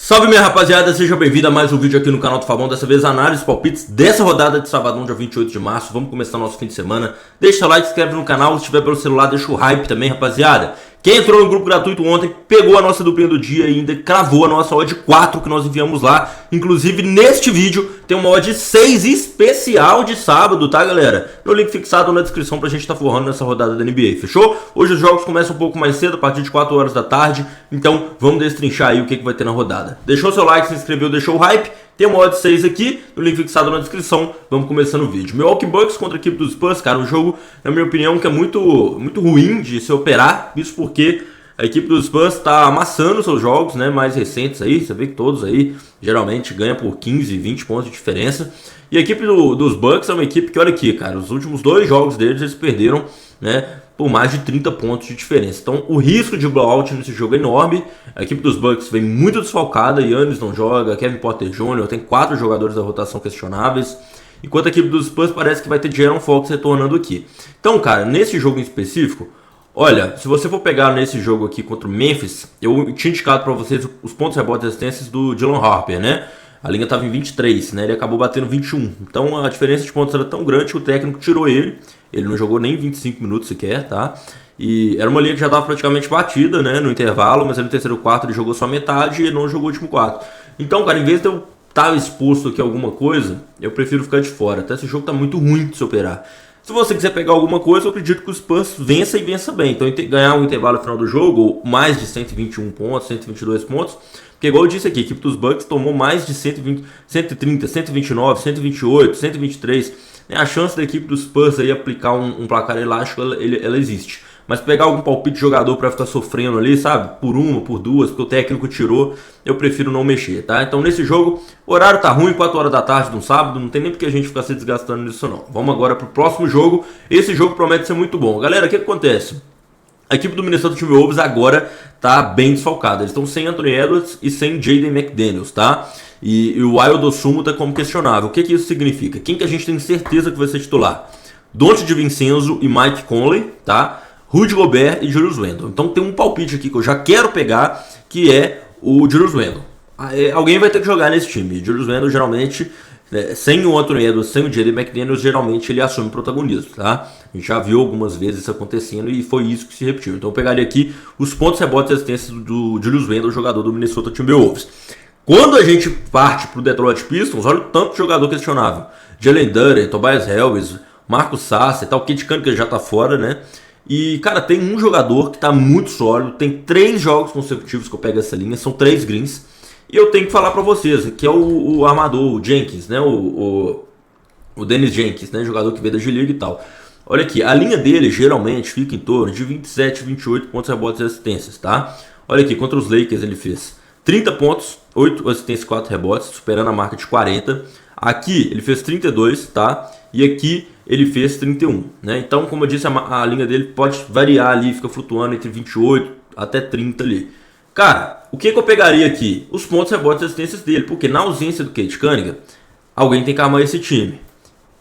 Salve minha rapaziada, seja bem-vindo a mais um vídeo aqui no canal do Fabão. Dessa vez análise palpites dessa rodada de sabadão, dia 28 de março. Vamos começar nosso fim de semana. Deixa o like, se inscreve no canal, se estiver pelo celular deixa o hype também, rapaziada. Quem entrou no grupo gratuito ontem, pegou a nossa duplinha do dia e ainda cravou a nossa odd 4 que nós enviamos lá. Inclusive neste vídeo tem uma odd 6 especial de sábado, tá galera? No link fixado na descrição pra gente estar forrando nessa rodada da NBA, fechou? Hoje os jogos começam um pouco mais cedo, a partir de 4 horas da tarde. Então vamos destrinchar aí o que vai ter na rodada. Deixou seu like, se inscreveu, deixou o hype. Tem uma odd 6 aqui, no link fixado na descrição. Vamos começando o vídeo. Milwaukee Bucks contra a equipe dos Spurs, cara, um jogo, na minha opinião, que é muito ruim de se operar. Isso porque a equipe dos Spurs está amassando seus jogos, né, mais recentes aí. Você vê que todos aí, geralmente, ganham por 15, 20 pontos de diferença. E a equipe dos Bucks é uma equipe que, olha aqui, cara, os últimos 2 jogos deles, eles perderam, né, por mais de 30 pontos de diferença. Então o risco de blowout nesse jogo é enorme. A equipe dos Bucks vem muito desfalcada, Giannis não joga, Kevin Porter Jr., tem 4 jogadores da rotação questionáveis, enquanto a equipe dos Spurs parece que vai ter De'Aaron Fox retornando aqui. Então, cara, nesse jogo em específico, olha, se você for pegar nesse jogo aqui contra o Memphis, eu tinha indicado para vocês os pontos, rebotes e assistências do Dylan Harper, né? A linha estava em 23, né? Ele acabou batendo 21. Então a diferença de pontos era tão grande que o técnico tirou ele. Ele não jogou nem 25 minutos sequer, tá? E era uma linha que já estava praticamente batida, né? No intervalo, mas aí no terceiro quarto ele jogou só metade e não jogou o último quarto. Então, cara, em vez de eu estar exposto aqui a alguma coisa, eu prefiro ficar de fora. Até esse jogo tá muito ruim de se operar. Se você quiser pegar alguma coisa, eu acredito que o Spurs vença e vença bem. Então ganhar um intervalo no final do jogo, mais de 121 pontos, 122 pontos. Porque igual eu disse aqui, a equipe dos Bucks tomou mais de 120, 130, 129, 128, 123. A chance da equipe dos Spurs aí aplicar um placar elástico, ela existe. Mas pegar algum palpite de jogador para ficar sofrendo ali, sabe? Por uma, por duas, porque o técnico tirou, eu prefiro não mexer, tá? Então nesse jogo, o horário tá ruim, 4 horas da tarde de um sábado, não tem nem porque a gente ficar se desgastando nisso não. Vamos agora pro próximo jogo. Esse jogo promete ser muito bom. Galera, o que acontece? A equipe do Minnesota Timberwolves agora tá bem desfalcada. Eles estão sem Anthony Edwards e sem Jaden McDaniels, tá? E o Ayo Dosunmu tá como questionável. O que isso significa? Quem que a gente tem certeza que vai ser titular? Donte DiVincenzo e Mike Conley, tá? Rudy Gobert e Julius Randle. Então tem um palpite aqui que eu já quero pegar, que é o Julius Randle. Alguém vai ter que jogar nesse time. Julius Randle geralmente, sem o Anthony Edwards, sem o Jaden McDaniels, geralmente ele assume protagonismo, tá? A gente já viu algumas vezes isso acontecendo e foi isso que se repetiu. Então eu pegaria aqui os pontos, rebotes e assistências do Julius Randle, jogador do Minnesota Timberwolves. Quando a gente parte pro Detroit Pistons, olha o tanto de jogador questionável. Jalen Duren, Tobias Harris, Marcus Sasser, tal, Kate Cunningham já tá fora, né? E, cara, tem um jogador que tá muito sólido, tem 3 jogos consecutivos que eu pego essa linha, são 3 greens. E eu tenho que falar pra vocês, que é o armador, o Jenkins, né? O Dennis Jenkins, né? Jogador que veio da G-League e tal. Olha aqui, a linha dele geralmente fica em torno de 27, 28 pontos, rebotes e assistências, tá? Olha aqui, contra os Lakers ele fez 30 pontos, 8 assistências, 4 rebotes, superando a marca de 40. Aqui ele fez 32, tá? E aqui ele fez 31, né? Então, como eu disse, a linha dele pode variar ali, fica flutuando entre 28 até 30 ali. Cara, o que eu pegaria aqui? Os pontos, rebotes e assistências dele, porque na ausência do Kate Cunningham, alguém tem que armar esse time.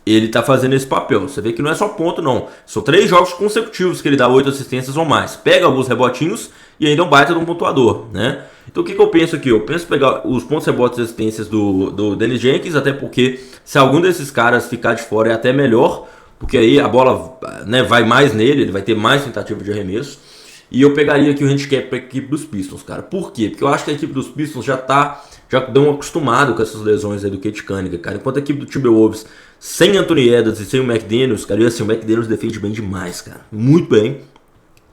Ele tá fazendo esse papel. Você vê que não é só ponto, não. São 3 jogos consecutivos que ele dá 8 assistências ou mais. Pega alguns rebotinhos e ainda é um baita de um pontuador, né? Então o que eu penso aqui? Eu penso em pegar os pontos, rebotes e assistências do Dennis Jenkins, até porque se algum desses caras ficar de fora é até melhor, porque aí a bola, né, vai mais nele, ele vai ter mais tentativa de arremesso. E eu pegaria aqui o handicap para a equipe dos Pistons, cara. Por quê? Porque eu acho que a equipe dos Pistons já deu um acostumado com essas lesões aí do Kate Cunningham, cara. Enquanto a equipe do Timberwolves, sem Anthony Edwards e sem o McDaniels, cara, e assim, o McDaniels defende bem demais, cara. Muito bem.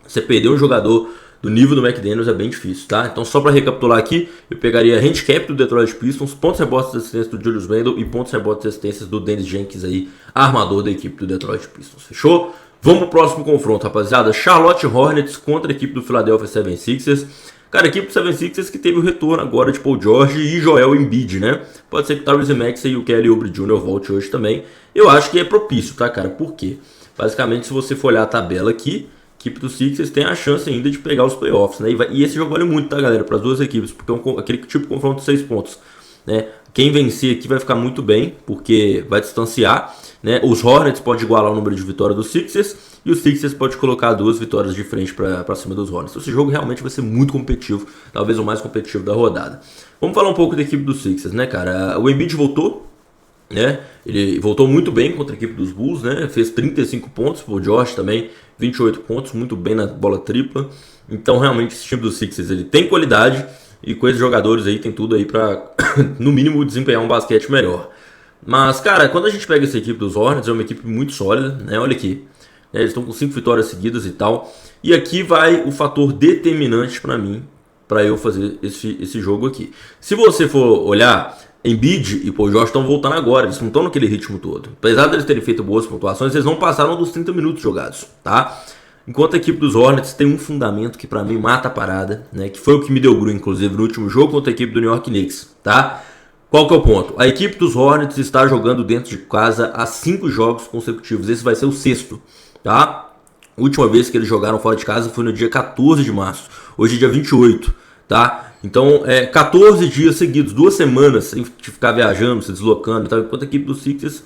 Você perder um jogador do nível do McDaniels é bem difícil, tá? Então só para recapitular aqui, eu pegaria handicap do Detroit Pistons, pontos, rebotes e assistências do Julius Randle e pontos, rebotes e assistências do Dennis Jenkins aí, armador da equipe do Detroit Pistons. Fechou? Vamos pro próximo confronto, rapaziada. Charlotte Hornets contra a equipe do Philadelphia 76ers. Cara, a equipe do 76ers que teve o retorno agora de Paul George e Joel Embiid, né? Pode ser que o Tyrese Maxey e o Kelly Oubre Jr. volte hoje também. Eu acho que é propício, tá, cara? Por quê? Basicamente, se você for olhar a tabela aqui, a equipe do Sixers tem a chance ainda de pegar os playoffs, né? E esse jogo vale muito, tá, galera? Para as duas equipes, porque é aquele tipo de confronto de 6 pontos. né? Quem vencer aqui vai ficar muito bem, porque vai distanciar, né? Os Hornets pode igualar o número de vitórias dos Sixers e os Sixers pode colocar 2 vitórias de frente para cima dos Hornets. Esse jogo realmente vai ser muito competitivo, talvez o mais competitivo da rodada. Vamos falar um pouco da equipe dos Sixers, né, cara? O Embiid voltou, né? Ele voltou muito bem contra a equipe dos Bulls, né? Fez 35 pontos, o Josh também 28 pontos, muito bem na bola tripla. Então realmente esse time dos Sixers ele tem qualidade e com esses jogadores aí tem tudo aí pra no mínimo desempenhar um basquete melhor. Mas cara, quando a gente pega essa equipe dos Hornets é uma equipe muito sólida, né? Olha aqui, né? Eles estão com 5 vitórias seguidas e tal. E aqui vai o fator determinante pra mim, pra eu fazer esse jogo aqui. Se você for olhar, Embiid e Paul George estão voltando agora, eles não estão naquele ritmo todo. Apesar deles terem feito boas pontuações, eles não passaram dos 30 minutos jogados, tá? Enquanto a equipe dos Hornets tem um fundamento que pra mim mata a parada, né? Que foi o que me deu green, inclusive, no último jogo contra a equipe do New York Knicks, tá? Qual que é o ponto? A equipe dos Hornets está jogando dentro de casa há 5 jogos consecutivos. Esse vai ser o 6º, tá? A última vez que eles jogaram fora de casa foi no dia 14 de março. Hoje é dia 28, tá? Então, 14 dias seguidos, 2 semanas sem ficar viajando, se deslocando, tá? Enquanto a equipe dos Sixers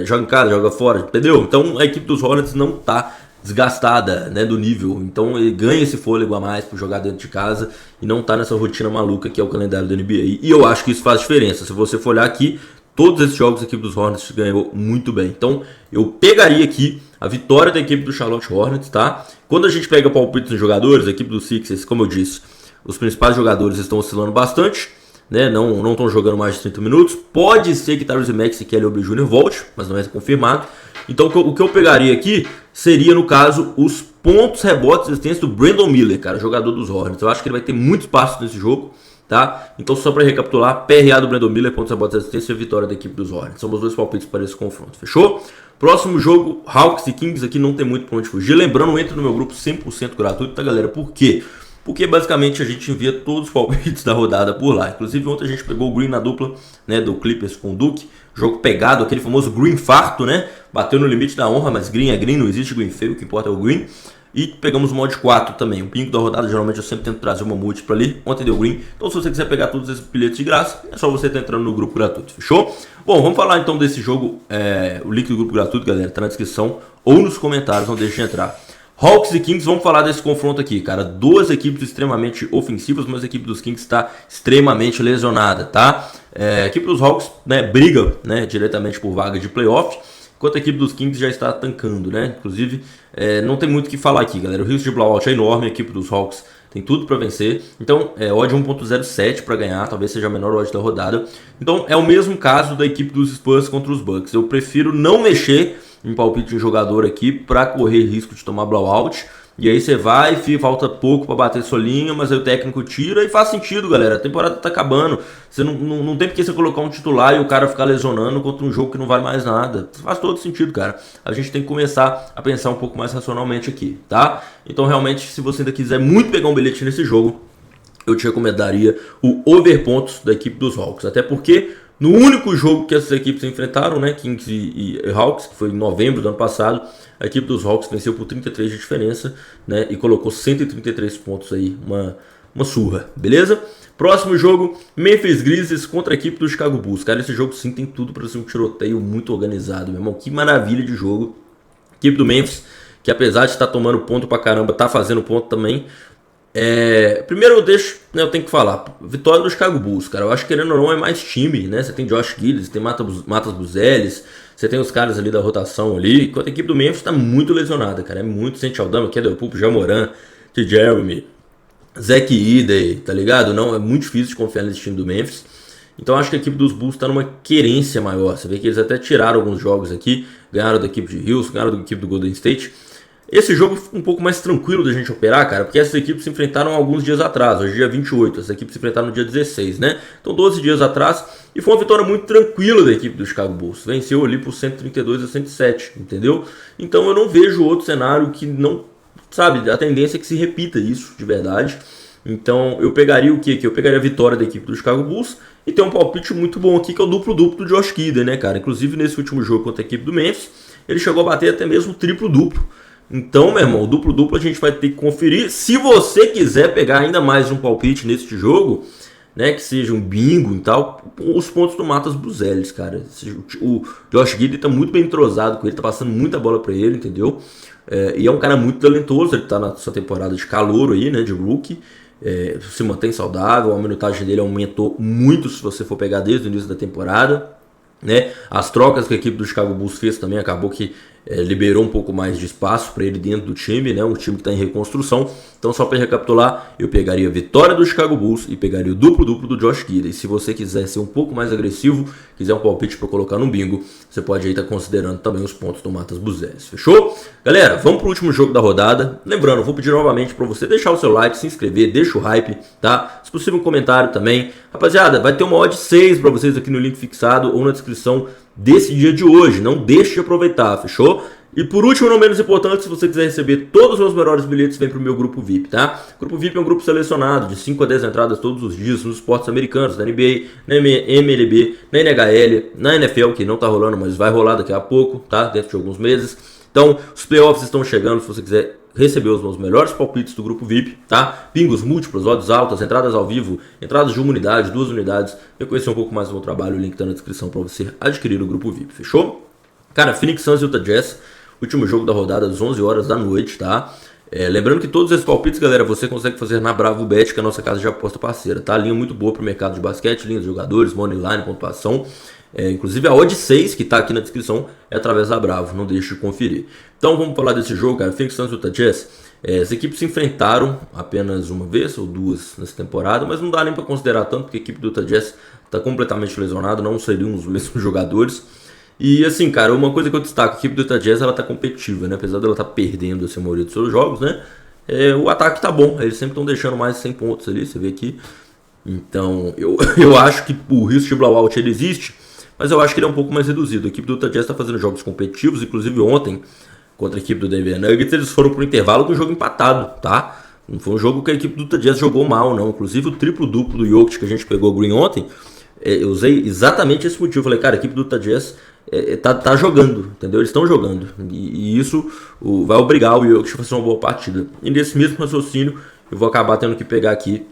joga em casa, joga fora, entendeu? Então, a equipe dos Hornets não tá desgastada, né, do nível. Então, ele ganha esse fôlego a mais por jogar dentro de casa e não tá nessa rotina maluca que é o calendário da NBA. E eu acho que isso faz diferença. Se você for olhar aqui, todos esses jogos a equipe dos Hornets ganhou muito bem. Então, eu pegaria aqui a vitória da equipe do Charlotte Hornets, tá? Quando a gente pega palpites nos jogadores, a equipe dos Sixers, como eu disse, os principais jogadores estão oscilando bastante, né? Não estão jogando mais de 30 minutos. Pode ser que Tyrese Maxey e Kelly Oubre Jr. volte, mas não é confirmado. Então o que eu pegaria aqui seria, no caso, os pontos, rebotes e assistências do Brandon Miller, cara, jogador dos Hornets. Eu acho que ele vai ter muito espaço nesse jogo, tá? Então só para recapitular, PRA do Brandon Miller, pontos, rebotes e assistência e a vitória da equipe dos Hornets. São os 2 palpites para esse confronto, fechou? Próximo jogo, Hawks e Kings, aqui não tem muito pra onde fugir. Lembrando, entra no meu grupo 100% gratuito, tá, galera? Por quê? Porque basicamente a gente envia todos os palpites da rodada por lá. Inclusive ontem a gente pegou o green na dupla, né, do Clippers com o Duke. Jogo pegado, aquele famoso green farto, né? Bateu no limite da honra, mas green é green, não existe green feio, o que importa é o green. E pegamos o mod 4 também. O pingo da rodada, geralmente eu sempre tento trazer uma múltipla ali. Ontem deu green. Então se você quiser pegar todos esses bilhetes de graça, é só você estar entrando no grupo gratuito, fechou? Bom, vamos falar então desse jogo. O link do grupo gratuito, galera, tá na descrição ou nos comentários, não deixe de entrar. Hawks e Kings, vamos falar desse confronto aqui, cara. 2 equipes extremamente ofensivas, mas a equipe dos Kings está extremamente lesionada, tá? A equipe dos Hawks, né, briga, né, diretamente por vaga de playoff, enquanto a equipe dos Kings já está tancando, né? Inclusive, não tem muito o que falar aqui, galera. O risco de blowout é enorme, a equipe dos Hawks tem tudo para vencer. Então, odd 1.07 para ganhar, talvez seja a menor odd da rodada. Então, é o mesmo caso da equipe dos Spurs contra os Bucks. Eu prefiro não mexer em palpite de jogador aqui para correr risco de tomar blowout. E aí você vai, falta pouco para bater sua linha, mas aí o técnico tira e faz sentido, galera. A temporada tá acabando. Você não tem porque você colocar um titular e o cara ficar lesionando contra um jogo que não vale mais nada. Faz todo sentido, cara. A gente tem que começar a pensar um pouco mais racionalmente aqui, tá? Então, realmente, se você ainda quiser muito pegar um bilhete nesse jogo, eu te recomendaria o over pontos da equipe dos Hawks. Até porque no único jogo que essas equipes se enfrentaram, né, Kings e Hawks, que foi em novembro do ano passado, a equipe dos Hawks venceu por 33 de diferença, né, e colocou 133 pontos aí, uma surra, beleza? Próximo jogo, Memphis Grizzlies contra a equipe do Chicago Bulls. Cara, esse jogo sim tem tudo para ser um tiroteio muito organizado, meu irmão. Que maravilha de jogo. A equipe do Memphis, que apesar de estar tomando ponto pra caramba, tá fazendo ponto também. Primeiro eu tenho que falar, vitória do Chicago Bulls, cara. Eu acho que querendo ou não é mais time, né? Você tem Josh Giddey, tem Matas Buzelis, você tem os caras ali da rotação ali, enquanto a equipe do Memphis tá muito lesionada, cara. É muito Sente Aldama, Kendall Pope, Jamoran, T. Jeremy, Zach Edey, tá ligado? Não, é muito difícil de confiar nesse time do Memphis. Então acho que a equipe dos Bulls tá numa querência maior. Você vê que eles até tiraram alguns jogos aqui, ganharam da equipe de Houston, ganharam da equipe do Golden State. Esse jogo ficou um pouco mais tranquilo da gente operar, cara, porque essas equipes se enfrentaram alguns dias atrás, hoje é dia 28, essas equipes se enfrentaram no dia 16, né? Então 12 dias atrás, e foi uma vitória muito tranquila da equipe do Chicago Bulls, venceu ali por 132 a 107, entendeu? Então eu não vejo outro cenário que não, sabe, a tendência é que se repita isso, de verdade. Então eu pegaria o que aqui? Eu pegaria a vitória da equipe do Chicago Bulls e tem um palpite muito bom aqui, que é o duplo-duplo do Josh Giddey, né, cara? Inclusive nesse último jogo contra a equipe do Memphis, ele chegou a bater até mesmo triplo-duplo. Então, meu irmão, o duplo-duplo a gente vai ter que conferir. Se você quiser pegar ainda mais um palpite nesse jogo, né, que seja um bingo e tal, os pontos do Matheus Buzelis, cara. O Josh Giddey tá muito bem entrosado com ele, tá passando muita bola pra ele, entendeu? E é um cara muito talentoso, ele tá na sua temporada de calouro aí, né, de rookie. Se mantém saudável, a minutagem dele aumentou muito se você for pegar desde o início da temporada, né? As trocas que a equipe do Chicago Bulls fez também acabou que liberou um pouco mais de espaço para ele dentro do time, né? Um time que está em reconstrução. Então, só para recapitular, eu pegaria a vitória do Chicago Bulls e pegaria o duplo-duplo do Josh Giddey. Se você quiser ser um pouco mais agressivo, quiser um palpite para colocar no bingo, você pode aí estar considerando também os pontos do Matheus Buzelis. Fechou? Galera, vamos para o último jogo da rodada. Lembrando, vou pedir novamente para você deixar o seu like, se inscrever, deixa o hype, tá? Se possível, um comentário também. Rapaziada, vai ter uma odd 6 para vocês aqui no link fixado ou na descrição desse dia de hoje. Não deixe de aproveitar, fechou? E por último, não menos importante, se você quiser receber todos os meus melhores bilhetes, vem pro meu grupo VIP, tá? O grupo VIP é um grupo selecionado de 5 a 10 entradas todos os dias nos esportes americanos, na NBA, na MLB, na NHL, na NFL, que não tá rolando, mas vai rolar daqui a pouco, tá? Dentro de alguns meses. Então, os playoffs estão chegando, se você quiser receber os meus melhores palpites do grupo VIP, tá? Bingos múltiplos, odds altas, entradas ao vivo, entradas de uma unidade, 2 unidades. Eu conhecer um pouco mais do meu trabalho, o link tá na descrição para você adquirir o grupo VIP, fechou? Cara, Phoenix Suns e Utah Jazz, último jogo da rodada às 11 horas da noite, tá? Lembrando que todos esses palpites, galera, você consegue fazer na Bravo Bet, que é a nossa casa de aposta parceira, tá? Linha muito boa pro mercado de basquete, linha de jogadores, money line, pontuação. Inclusive a odd 6, que tá aqui na descrição, é através da Bravo, não deixe de conferir. Então vamos falar desse jogo, cara. Phoenix Suns e Utah Jazz. As equipes se enfrentaram apenas uma vez ou duas nessa temporada, mas não dá nem para considerar tanto, porque a equipe do Utah Jazz tá completamente lesionada, não seriam os mesmos jogadores. E assim, cara, uma coisa que eu destaco, a equipe do Utah Jazz, ela tá competitiva, né? Apesar dela tá perdendo assim, a maioria dos seus jogos, né? O ataque tá bom, eles sempre estão deixando mais de 100 pontos ali, você vê aqui. Então, eu acho que o risco de blowout ele existe, mas eu acho que ele é um pouco mais reduzido. A equipe do Utah Jazz tá fazendo jogos competitivos, inclusive ontem, contra a equipe do Denver Nuggets, eles foram pro intervalo com o jogo empatado, tá? Não foi um jogo que a equipe do Utah Jazz jogou mal, não. Inclusive o triplo-duplo do Jokic que a gente pegou o Green ontem, eu usei exatamente esse motivo. Falei, cara, a equipe do Utah Jazz tá jogando, entendeu? Eles estão jogando. E isso vai obrigar o Jokic a fazer uma boa partida. E nesse mesmo raciocínio, eu vou acabar tendo que pegar aqui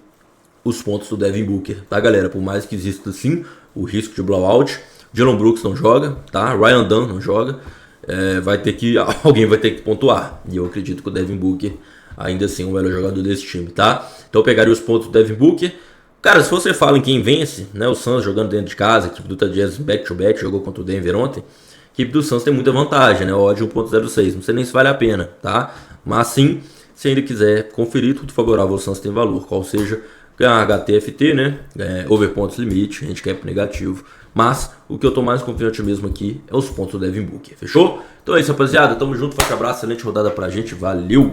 os pontos do Devin Booker, tá, galera? Por mais que exista, sim, o risco de blowout. Dylan Brooks não joga, tá? Ryan Dunn não joga. Alguém vai ter que pontuar. E eu acredito que o Devin Booker ainda assim é o melhor jogador desse time, tá? Então eu pegaria os pontos do Devin Booker. Cara, se você fala em quem vence, né? O Suns jogando dentro de casa, a equipe do Utah Jazz back-to-back, jogou contra o Denver ontem. A equipe do Suns tem muita vantagem, né? O odd 1.06, não sei nem se vale a pena, tá? Mas sim, se ainda quiser conferir, tudo favorável ao Suns tem valor, qual seja ganhar HTFT, né? Over pontos limite, handicap negativo. Mas o que eu tô mais confiante mesmo aqui é os pontos do Devin Booker, fechou? Então é isso, rapaziada. Tamo junto, forte abraço, excelente rodada pra gente, valeu!